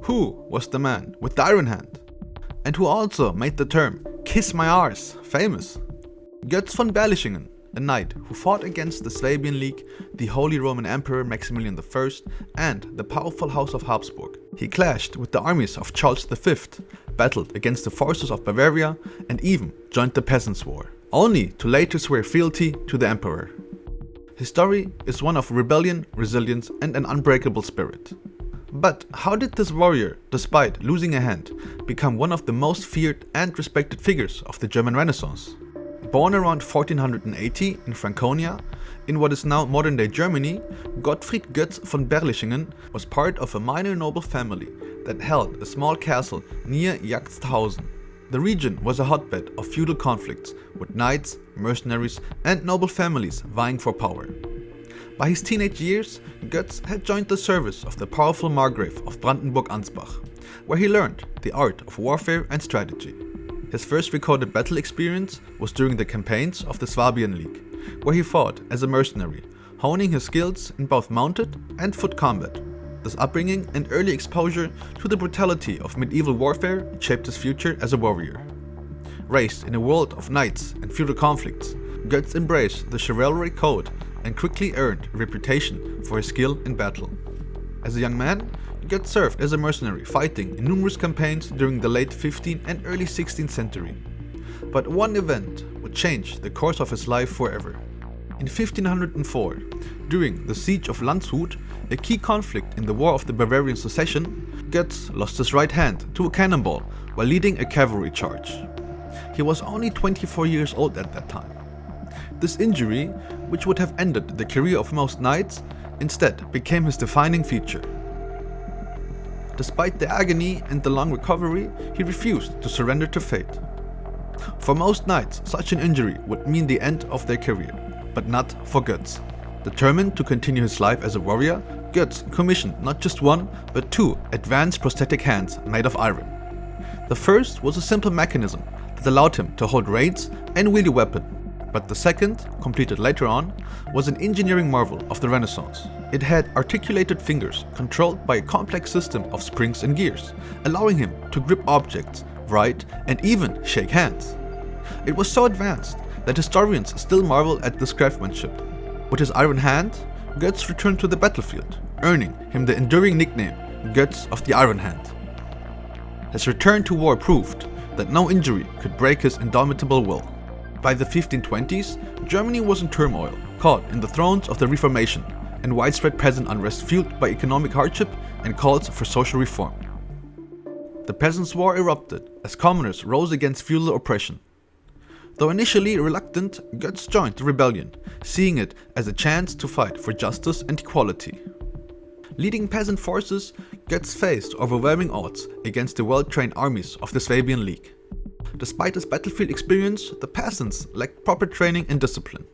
Who was the man with the iron hand? And who also made the term "kiss my arse" famous? Götz von Berlichingen, a knight who fought against the Swabian League, the Holy Roman Emperor Maximilian I, and the powerful House of Habsburg. He clashed with the armies of Charles V, battled against the forces of Bavaria, and even joined the Peasants' War, only to later swear fealty to the emperor. His story is one of rebellion, resilience, and an unbreakable spirit. But how did this warrior, despite losing a hand, become one of the most feared and respected figures of the German Renaissance? Born around 1480 in Franconia, in what is now modern-day Germany, Gottfried Götz von Berlichingen was part of a minor noble family that held a small castle near Jagdshausen. The region was a hotbed of feudal conflicts, with knights, mercenaries, and noble families vying for power. By his teenage years, Götz had joined the service of the powerful Margrave of Brandenburg-Ansbach, where he learned the art of warfare and strategy. His first recorded battle experience was during the campaigns of the Swabian League, where he fought as a mercenary, honing his skills in both mounted and foot combat. This upbringing and early exposure to the brutality of medieval warfare shaped his future as a warrior. Raised in a world of knights and feudal conflicts, Götz embraced the chivalry code and quickly earned a reputation for his skill in battle. As a young man, Götz served as a mercenary, fighting in numerous campaigns during the late 15th and early 16th century. But one event would change the course of his life forever. In 1504, during the siege of Landshut, a key conflict in the War of the Bavarian Succession, Götz lost his right hand to a cannonball while leading a cavalry charge. He was only 24 years old at that time. This injury, which would have ended the career of most knights, instead became his defining feature. Despite the agony and the long recovery, he refused to surrender to fate. For most knights, such an injury would mean the end of their career, but not for Götz. Determined to continue his life as a warrior, Götz commissioned not just one, but two advanced prosthetic hands made of iron. The first was a simple mechanism that allowed him to hold reins and wield a weapon, but the second, completed later on, was an engineering marvel of the Renaissance. It had articulated fingers controlled by a complex system of springs and gears, allowing him to grip objects, write, and even shake hands. It was so advanced that historians still marvel at this craftsmanship. With his iron hand, Götz returned to the battlefield, earning him the enduring nickname Götz of the Iron Hand. His return to war proved that no injury could break his indomitable will. By the 1520s, Germany was in turmoil, caught in the throes of the Reformation and widespread peasant unrest fueled by economic hardship and calls for social reform. The Peasants' War erupted as commoners rose against feudal oppression. Though initially reluctant, Götz joined the rebellion, seeing it as a chance to fight for justice and equality. Leading peasant forces, Götz faced overwhelming odds against the well-trained armies of the Swabian League. Despite his battlefield experience, the peasants lacked proper training and discipline.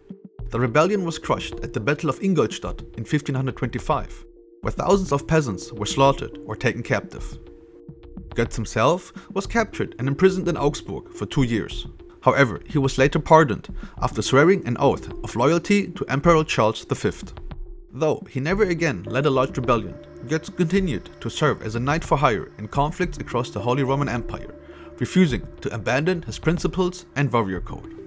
The rebellion was crushed at the Battle of Ingolstadt in 1525, where thousands of peasants were slaughtered or taken captive. Götz himself was captured and imprisoned in Augsburg for 2 years. However, he was later pardoned after swearing an oath of loyalty to Emperor Charles V. Though he never again led a large rebellion, Götz continued to serve as a knight for hire in conflicts across the Holy Roman Empire, refusing to abandon his principles and warrior code.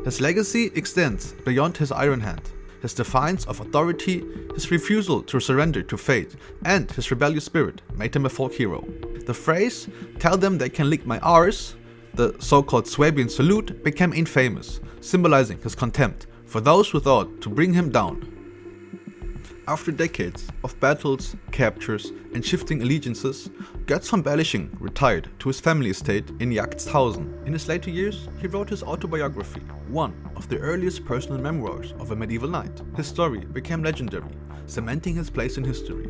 His legacy extends beyond his iron hand. His defiance of authority, his refusal to surrender to fate, and his rebellious spirit made him a folk hero. The phrase, "tell them they can lick my arse," the so-called Swabian salute, became infamous, symbolizing his contempt for those who thought to bring him down. After decades of battles, captures, and shifting allegiances, Götz von Berlichingen retired to his family estate in Jagdshausen. In his later years, he wrote his autobiography, one of the earliest personal memoirs of a medieval knight. His story became legendary, cementing his place in history.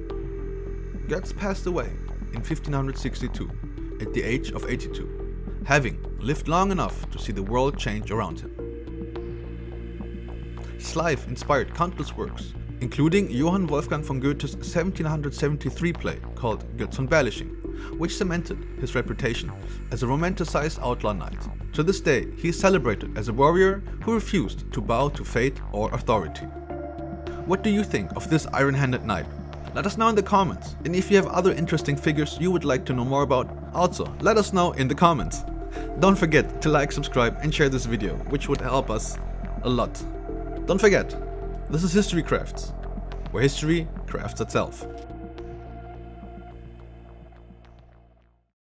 Götz passed away in 1562, at the age of 82, having lived long enough to see the world change around him. His life inspired countless works, including Johann Wolfgang von Goethe's 1773 play called Götz von Berlichingen, which cemented his reputation as a romanticized outlaw knight. To this day, he is celebrated as a warrior who refused to bow to fate or authority. What do you think of this iron-handed knight? Let us know in the comments, and if you have other interesting figures you would like to know more about, also let us know in the comments. Don't forget to like, subscribe and share this video, which would help us a lot. Don't forget, this is HistoryCrafts, where history crafts itself.